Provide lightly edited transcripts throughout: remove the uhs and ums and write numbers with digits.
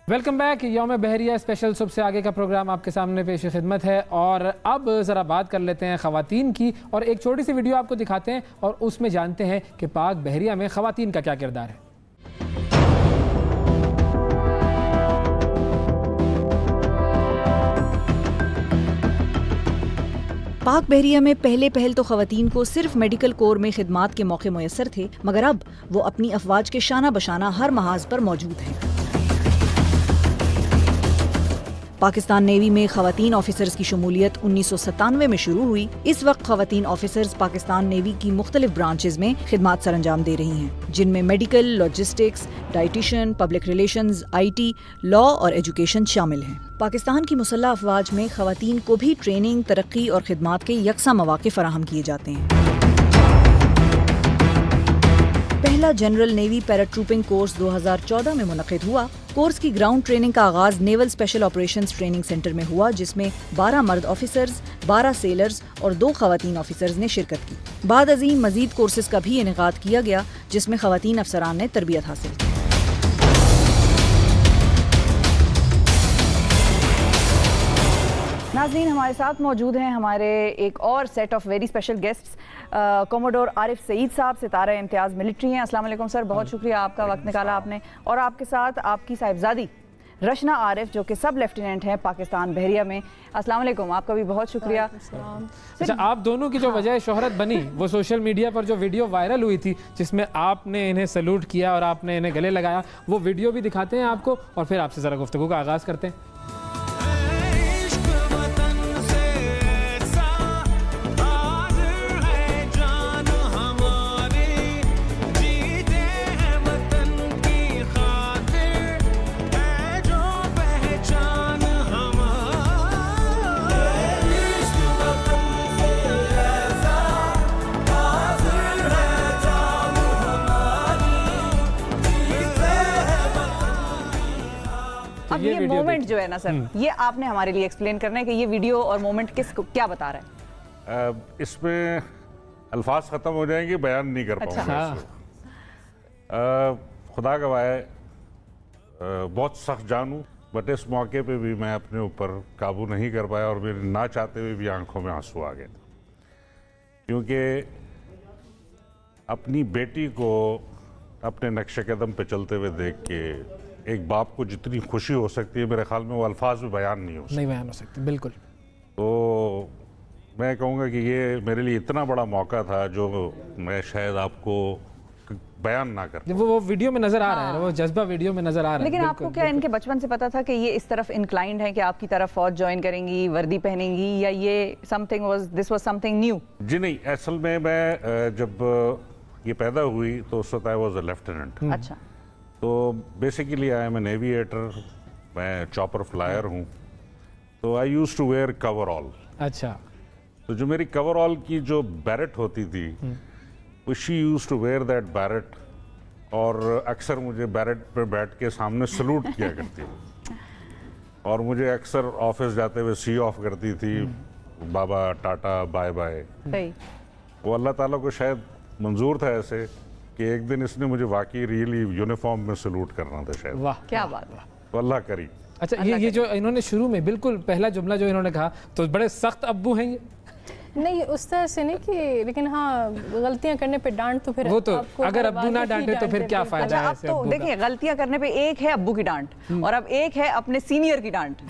Welcome back. यौम बहरिया special सुबह से आगे का प्रोग्राम आपके सामने पेश खिदमत है और अब ज़रा बात कर लेते हैं ख़वातीन की और एक छोटी सी वीडियो आपको दिखाते हैं और उसमें जानते हैं कि पाक बहरिया में ख़वातीन का क्या किरदार है। पाक बहरिया में पहल तो ख़वातीन को सिर्फ मेडिकल कोर में खिदमात के मौके मुयसर थे, मगर अब वो अपनी अफवाज के शाना बशाना हर महाज पर मौजूद हैं। पाकिस्तान नेवी में ख़वातीन ऑफिसर्स की शमूलियत 1997 में शुरू हुई। इस वक्त ख़वातीन ऑफिसर्स पाकिस्तान नेवी की मुख्तलिफ ब्रांचेज में खिदमात सरअंजाम दे रही हैं, जिनमें medical, logistics, dietitian, public relations, IT, law और एजुकेशन शामिल हैं। पाकिस्तान की मुसल्लह अफवाज में ख़वातीन को भी ट्रेनिंग, तरक्की और खिदमात के यकसा मौके फराहम किए जाते हैं। पहला जनरल नेवी पैराट्रूपिंग कोर्स 2014 में मुनक़िद हुआ। कोर्स की ग्राउंड ट्रेनिंग का आगाज naval special operations training centre में हुआ, जिसमें 12 मर्द ऑफिसर्स, 12 सेलर्स और 2 ख़वातीन ऑफिसर्स ने शिरकत की। बाद अज़ीम मजीद कोर्सेज का भी इनेकाद किया गया, जिसमें ख़वातीन अफसरान ने तरबियत हासिल की। नाज़रीन, हमारे साथ मौजूद हैं हमारे एक और set of very special guests, commodore Arif Saeed साहब, सितारा इम्तियाज़ मिलिट्री हैं। अस्सलाम वालेकुम सर, बहुत शुक्रिया आपका वक्त निकाला आपने। और आपके साथ आपकी साहिबजादी रशना आरिफ, जो कि सब लेफ्टिनेंट हैं पाकिस्तान बहरिया में। अस्सलाम वालेकुम, आपका भी बहुत शुक्रिया। अच्छा, आप दोनों की जो वजह शोहरत बनी वो सोशल मीडिया पर जो वीडियो वायरल हुई थी, जिसमें आपने इन्हें सैल्यूट किया और आपने इन्हें गले लगाया, वो वीडियो भी दिखाते हैं आपको और फिर आपसे ज़रा गुफ्तगू का आगाज़ करते हैं। अब ये मोमेंट जो है ना सर, ये आपने हमारे लिए एक्सप्लेन करना है कि ये वीडियो और मोमेंट किसको क्या बता रहा है। इसमें अल्फाज ख़त्म हो जाएंगे, बयान नहीं कर पाऊंगा। खुदा गवाह है, बहुत सख्त जानू, बट इस मौके पे भी मैं अपने ऊपर काबू नहीं कर पाया और मेरे ना चाहते हुए भी आंखों में आंसू आ गए, क्योंकि अपनी बेटी को अपने नक्शे कदम पे चलते हुए देख के एक बाप को जितनी खुशी हो सकती है, मेरे ख्याल में वो अल्फाज में बयान नहीं हो सकती। बिल्कुल। तो मैं कहूँगा कि ये मेरे लिए इतना बड़ा मौका था जो मैं शायद आपको बयान ना कर। वो वीडियो में नजर आ रहा है, वो जज्बा वीडियो में नजर आ रहा है। लेकिन आपको क्या इनके बचपन से पता था कि ये इस तरफ इंक्लाइंड है कि आपकी तरफ फौज ज्वाइन करेंगी, वर्दी पहनेंगी, या ये दिस वाज समथिंग न्यू? जी नहीं, असल में मैं जब ये पैदा हुई तो उस वक्त आई वाज अ लेफ्टिनेंट। अच्छा। तो basically I am an aviator, मैं चॉपर फ्लायर हूँ, तो I used to wear coverall. अच्छा। तो जो मेरी कवरऑल की जो बैरेट होती थी, she used to wear that beret, और अक्सर मुझे बैरेट पे बैठ के सामने सलूट किया करती थी और मुझे अक्सर ऑफिस जाते हुए सी ऑफ करती थी, बाबा टाटा बाय बाय। वो अल्लाह ताला को शायद मंजूर था ऐसे कि एक दिन इसने मुझे वाकई रियली यूनिफॉर्म में सलूट करना था शायद। वाह, क्या बात है। तो अल्लाह करी। अच्छा, ये जो इन्होंने शुरू में बिल्कुल पहला जुमला जो इन्होंने कहा, तो बड़े सख्त अब्बू हैं ये? नहीं, उस तरह से नहीं कि, लेकिन हाँ, गलतियां करने पे डांट तो फिर वो तो अगर अब्बू ना डांटे तो फिर क्या फायदा है। अब तो देखिए, गलतियां करने पे एक है अब्बू की डांट और अब एक है अपने सीनियर की डांट।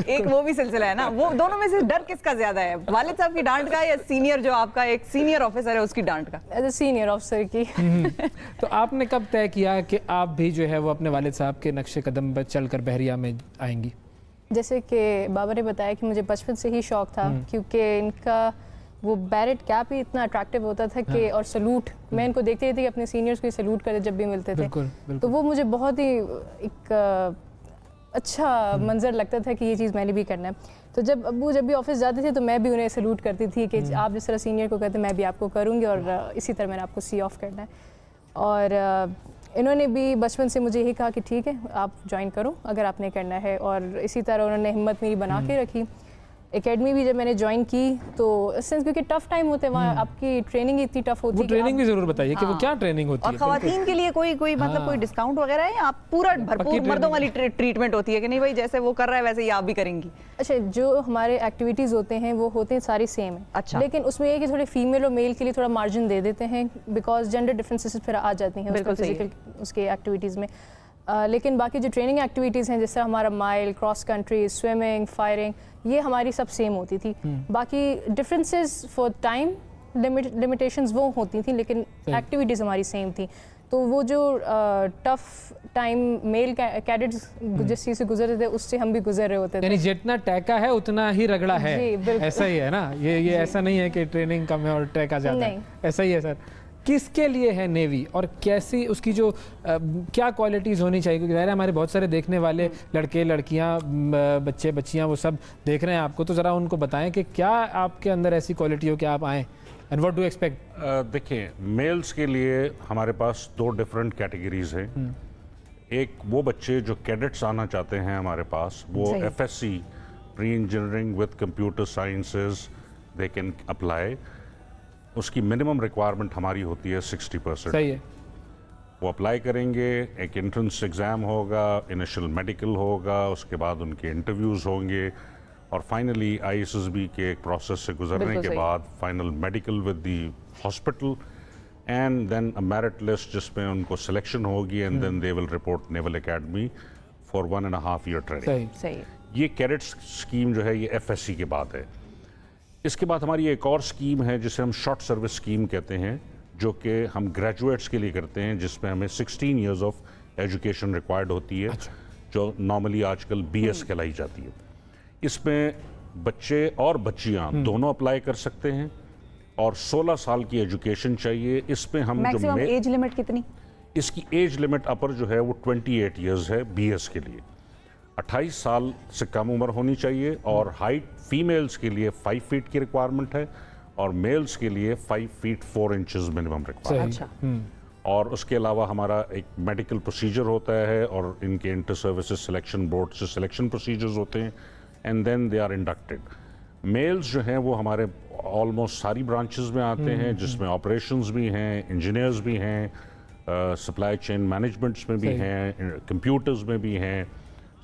एक वो भी सिलसिला है ना, वो दोनों में से डर किसका ज्यादा है, वालिद साहब की डांट का या सीनियर जो आपका एक सीनियर ऑफिसर है उसकी डांट का? एज ए सीनियर ऑफिसर की। तो आपने कब तय किया कि आप भी जो है वो अपने वालिद साहब के नक्शे कदम पर चलकर बहरिया में आएंगी? जैसे कि बाबा ने बताया कि मुझे बचपन से ही शौक था, क्योंकि इनका वो बैरेट कैप ही इतना अट्रैक्टिव होता था कि, और सलूट, मैं इनको देखते थे कि अपने सीनियर्स को सलूट करते जब भी मिलते थे। बिल्कुल, बिल्कुल। तो वो मुझे बहुत ही एक अच्छा मंजर लगता था कि ये चीज़ मैंने भी करना है। तो जब भी ऑफिस जाते थे तो मैं भी उन्हें सलूट करती थी कि आप जिस तरह सीनियर को कहते मैं भी आपको करूँगी, और इसी तरह मैंने आपको सी ऑफ करना है। और इन्होंने भी बचपन से मुझे यही कहा कि ठीक है, आप ज्वाइन करो अगर आपने करना है, और इसी तरह उन्होंने हिम्मत मेरी बना के रखी। एकेडमी भी जब मैंने ज्वाइन की तो सेंस क्योंकि टफ टाइम होते हैं वहाँ, आपकी ट्रेनिंग इतनी टफ होती वो है कि ट्रेनिंग आप- भी जरूर बताइए कि वो क्या ट्रेनिंग होती और है। खवातीन के लिए कोई मतलब कोई डिस्काउंट वगैरह है, या आप पूरा भरपूर training मर्दों वाली ट्रीटमेंट होती है कि नहीं भाई जैसे वो कर रहा है वैसे ही आप भी करेंगी? अच्छा, जो हमारे एक्टिविटीज़ होते हैं वो होते हैं सारी सेम है। अच्छा। लेकिन उसमें ये है कि थोड़े फीमेल और मेल के लिए थोड़ा मार्जिन दे देते हैं बिकॉज जेंडर डिफरेंसेस फिर आ जाती हैं बिल्कुल सही है। फिजिकल उसके एक्टिविटीज़ में। लेकिन बाकी जो ट्रेनिंग एक्टिविटीज़ हैं जैसे हमारा mile, cross country, swimming, firing, ये हमारी सब सेम होती थी। बाकी डिफरेंसेस फॉर टाइम लिमिटेशंस वो होती थी, लेकिन एक्टिविटीज़ हमारी सेम थी। तो वो जो टफ टाइम मेल कैडेट्स जिस चीज़ से गुजरते थे उससे हम भी गुजर रहे होते थे। यानी जितना टैका है उतना ही रगड़ा है, जी, बिल्कुल। ऐसा ही है ना? ये ऐसा नहीं है कि ट्रेनिंग कम है और टैका ज्यादा है, नहीं। ऐसा ही है सर। किसके लिए है नेवी और कैसी उसकी जो क्या क्वालिटीज़ होनी चाहिए? क्योंकि ज़ाहिर है हमारे बहुत सारे देखने वाले लड़के लड़कियां बच्चे बच्चियां वो सब देख रहे हैं आपको, तो ज़रा उनको बताएं कि क्या आपके अंदर ऐसी क्वालिटी हो कि आप आएँ, एंड व्हाट डू एक्सपेक्ट? देखिए, मेल्स के लिए हमारे पास 2 डिफरेंट कैटेगरीज हैं। एक वो बच्चे जो कैडेट्स आना चाहते हैं हमारे पास, वो सही। FSC pre engineering with computer sciences they can apply. उसकी मिनिमम रिक्वायरमेंट हमारी होती है 60%। सही है। वो अप्लाई करेंगे, एक एंट्रेंस एग्ज़ाम होगा, इनिशियल मेडिकल होगा, उसके बाद उनके इंटरव्यूज़ होंगे और फाइनली ISSB के एक प्रोसेस से गुजरने बिल्कुल के सही। बाद final medical with the hospital and then a merit list जिसमें उनको सिलेक्शन होगी and then they will report naval academy for 1.5 year training. सही। सही। ये कैडेट्स स्कीम जो है ये FSC के बाद है। इसके बाद हमारी एक और स्कीम है जिसे हम शॉर्ट सर्विस स्कीम कहते हैं, जो कि हम ग्रेजुएट्स के लिए करते हैं, जिसमें हमें 16 इयर्स ऑफ एजुकेशन रिक्वायर्ड होती है, जो नॉर्मली आजकल BS कहलाई जाती है। इसमें बच्चे और बच्चियां दोनों अप्लाई कर सकते हैं और 16 साल की एजुकेशन चाहिए। इसमें हम मैक्सिमम एज लिमिट कितनी? इसकी एज लिमिट अपर जो है वो 28 इयर्स है BS के लिए। 28 साल से कम उम्र होनी चाहिए और हाइट फीमेल्स के लिए 5 फीट की रिक्वायरमेंट है और मेल्स के लिए 5 फीट 4 इंचेस मिनिमम रिक्वायरमेंट। अच्छा। और उसके अलावा हमारा एक मेडिकल प्रोसीजर होता है और इनके इंटर सर्विसेज सिलेक्शन बोर्ड से सिलेक्शन प्रोसीजर्स होते हैं and then they are inducted. Males जो हैं वो हमारे ऑलमोस्ट सारी ब्रांचेस में आते हैं, जिसमें ऑपरेशंस भी हैं, इंजीनियर्स भी हैं, सप्लाई चेन मैनेजमेंट्स में भी हैं, कंप्यूटर्स में भी हैं,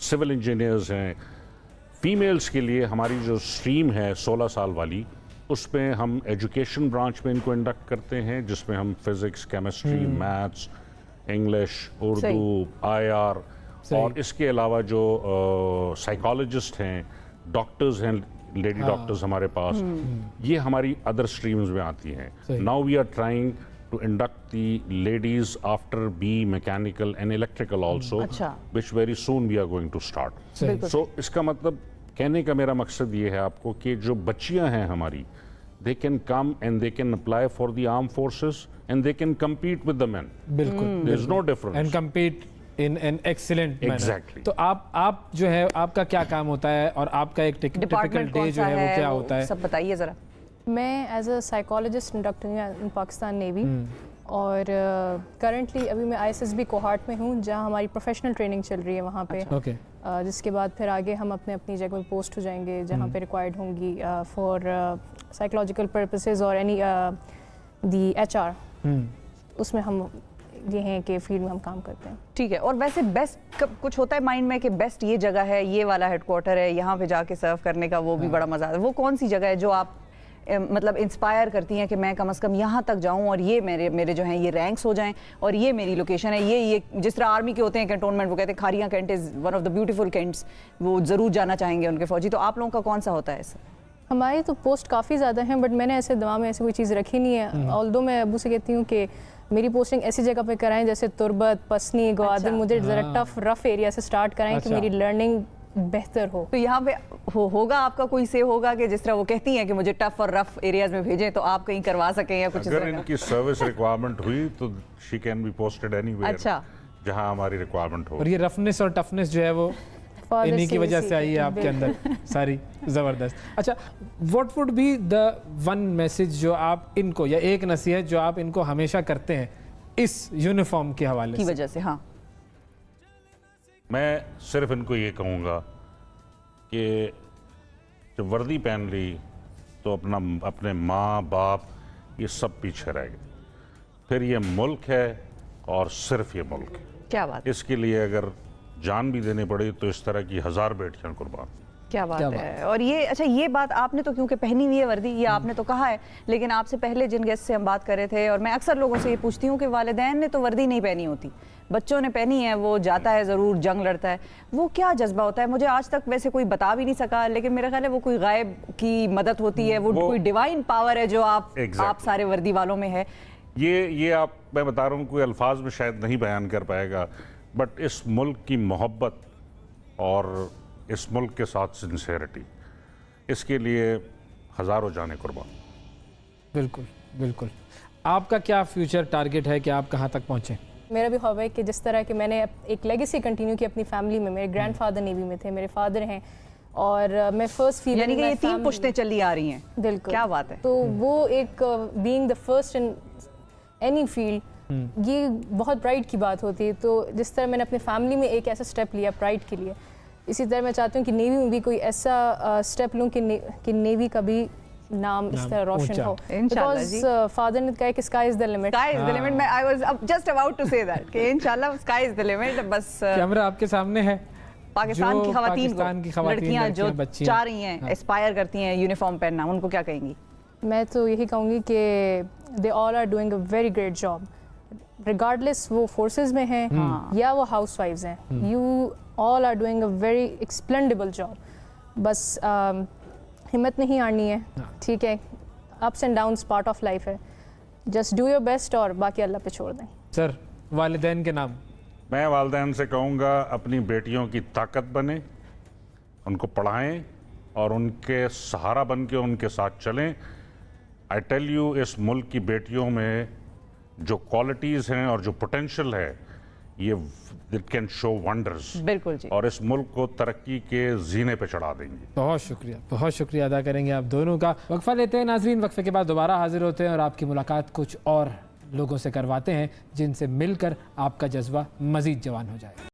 सिविल इंजीनियर्स हैं। फीमेल्स के लिए हमारी जो स्ट्रीम है 16 साल वाली, उसमें हम एजुकेशन ब्रांच में इनको इंडक्ट करते हैं, जिसमें हम physics, chemistry, maths, English, Urdu, IR और इसके अलावा जो साइकोलॉजिस्ट हैं, डॉक्टर्स हैं, लेडी डॉक्टर्स हमारे पास, ये हमारी अदर स्ट्रीम्स में आती हैं। Now we are trying to induct the ladies after B mechanical and electrical also, अच्छा। which very soon we are going to start. So इसका मतलब कहने का मेरा मकसद ये है आपको कि जो बच्चियां हैं हमारी, they can come and they can apply for the armed forces and they can compete with the men. बिल्कुल। There is no difference. And compete in an excellent manner. Exactly. तो आप जो है आपका क्या काम होता है और आपका एक टिपिकल डिपार्टमेंट डे कौन जो सा है वो क्या वो होता है? सब बताइए जरा। मैं एज अ साइकोलॉजिस्ट इंडक्ट हुई इन पाकिस्तान नेवी और करंटली अभी मैं ISSB कोहार्ट में हूँ जहाँ हमारी प्रोफेशनल ट्रेनिंग चल रही है वहाँ पे। ओके। जिसके बाद फिर आगे हम अपनी जगह पर पोस्ट हो जाएंगे जहाँ पे रिक्वायर्ड होंगी फॉर साइकोलॉजिकल पर्पसेस और एनी दी HR, उसमें हम ये हैं कि फील्ड में हम काम करते हैं। ठीक है। और वैसे बेस्ट कुछ होता है माइंड में कि बेस्ट ये जगह है, ये वाला हेडक्वार्टर है, यहाँ पे जाके सर्व करने का वो भी बड़ा मजा आता है? वो कौन सी जगह है जो आप मतलब इंस्पायर करती हैं कि मैं कम से कम यहाँ तक जाऊँ और ये मेरे जो हैं ये रैंक्स हो जाएं और ये मेरी लोकेशन है, ये जिस तरह आर्मी के होते हैं कैंटोनमेंट, वो कहते हैं Kharian cantt is one of the beautiful cantts, वो ज़रूर जाना चाहेंगे उनके फौजी। तो आप लोगों का कौन सा होता है ऐसा? हमारी तो पोस्ट काफ़ी ज़्यादा हैं, बट मैंने ऐसे दिमाग में ऐसी कोई चीज़ रखी नहीं है। ऑल्दो मैं अबू से कहती हूँ कि मेरी पोस्टिंग ऐसी जगह पे कराएं जैसे तुरबत, पसनी, ग्वादर, अच्छा। मुझे ज़रा टफ रफ एरिया से स्टार्ट कराएं कि मेरी लर्निंग बेहतर हो। तो यहाँ पे होगा आपका कोई से होगा कि जिस तरह वो कहती हैं कि मुझे टफ और रफ एरियाज में भेजें, तो आप कहीं करवा सकें या कुछ इस अगर तरह का? इनकी सर्विस रिक्वायरमेंट हुई तो she can be posted anywhere, अच्छा। जहां हमारी रिक्वायरमेंट हो। और ये रफनेस और टफनेस जो है वो इन्हीं की वजह से आई है आपके अंदर सारी। ज़बरदस्त। अच्छा, what would be the one message जो आप इनको, या एक नसीहत जो आप इनको हमेशा करते हैं इस यूनिफॉर्म के हवाले की से? वजह से। हाँ, मैं सिर्फ इनको ये कहूँगा कि जब वर्दी पहन ली तो अपने माँ बाप ये सब पीछे रह गए। फिर ये मुल्क है और सिर्फ ये मुल्क है। क्या बात है, इसके लिए अगर जान भी देनी पड़ी तो इस तरह की 1000 बेटियां कुर्बान। क्या बात है। और ये अच्छा, ये बात आपने तो क्योंकि पहनी हुई है वर्दी, ये आपने तो कहा है, लेकिन आपसे पहले जिन गेस्ट से हम बात कर रहे थे, और मैं अक्सर लोगों से ये पूछती हूँ कि वालिदैन ने तो वर्दी नहीं पहनी होती, बच्चों ने पहनी है, वो जाता है ज़रूर, जंग लड़ता है, वो क्या जज्बा होता है? मुझे आज तक वैसे कोई बता भी नहीं सका, लेकिन मेरा ख्याल है वो कोई गायब की मदद होती है, वो कोई डिवाइन पावर है जो आप सारे वर्दी वालों में है। ये आप, मैं बता रहा हूँ, कोई अल्फाज में शायद नहीं बयान कर पाएगा, बट इस मुल्क की मोहब्बत और इस मुल्क के साथ सिंसेरिटी, इसके लिए हज़ारों जाने कुर्बान। बिल्कुल बिल्कुल। आपका क्या फ्यूचर टारगेट है कि आप कहाँ तक पहुँचें? मेरा भी ख्वाब है कि जिस तरह कि मैंने एक लेगेसी कंटिन्यू की अपनी फैमिली में, मेरे ग्रैंडफादर नेवी में थे, मेरे फादर हैं, और मैं फर्स्ट फीमेल, यानी कि ये 3 पुश्तें चली आ रही हैं। बिल्कुल, क्या बात है। तो वो एक being the first in any field, ये बहुत प्राइड की बात होती है। तो जिस तरह मैंने अपनी फैमिली में एक ऐसा स्टेप लिया प्राइड के लिए, इसी तरह मैं चाहती हूँ कि नेवी में भी कोई ऐसा स्टेप लूँ कि नेवी का भी नाम इस तरह रोशन हो। इंशाल्लाह जी। फादर ने कहा कि sky is the limit. Sky is the limit. मैं I was just about to say that कि इंशाल्लाह स्काई इज द लिमिट। बस कैमरा आपके सामने है। पाकिस्तान की खवातीन को, लड़कियां जो चाह रही हैं, एस्पायर करती हैं यूनिफॉर्म पहनना, उनको क्या कहेंगी? मैं तो यही कहूँगी कि they all are doing a very great job, regardless वो फोर्सेस में हैं या वो हाउसवाइफ्स हैं, you all are doing a very expendable job. बस हिम्मत नहीं हारनी है, ठीक है, ups and downs part of life है, जस्ट डू योर बेस्ट और बाकी अल्लाह पे छोड़ दें। सर, वालिदैन के नाम? मैं वालिदैन से कहूँगा अपनी बेटियों की ताकत बने, उनको पढ़ाएं और उनके सहारा बन के उनके साथ चलें। आई टेल यू, इस मुल्क की बेटियों में जो क्वालिटीज़ हैं और जो पोटेंशियल है, ये इट कैन शो वंडर्स। बिल्कुल जी। और इस मुल्क को तरक्की के जीने पे चढ़ा देंगे। बहुत शुक्रिया अदा करेंगे आप दोनों का। वक्फा लेते हैं नाजरीन, वक्फे के बाद दोबारा हाजिर होते हैं और आपकी मुलाकात कुछ और लोगों से करवाते हैं जिनसे मिलकर आपका जज्बा मज़ीद जवान हो जाए।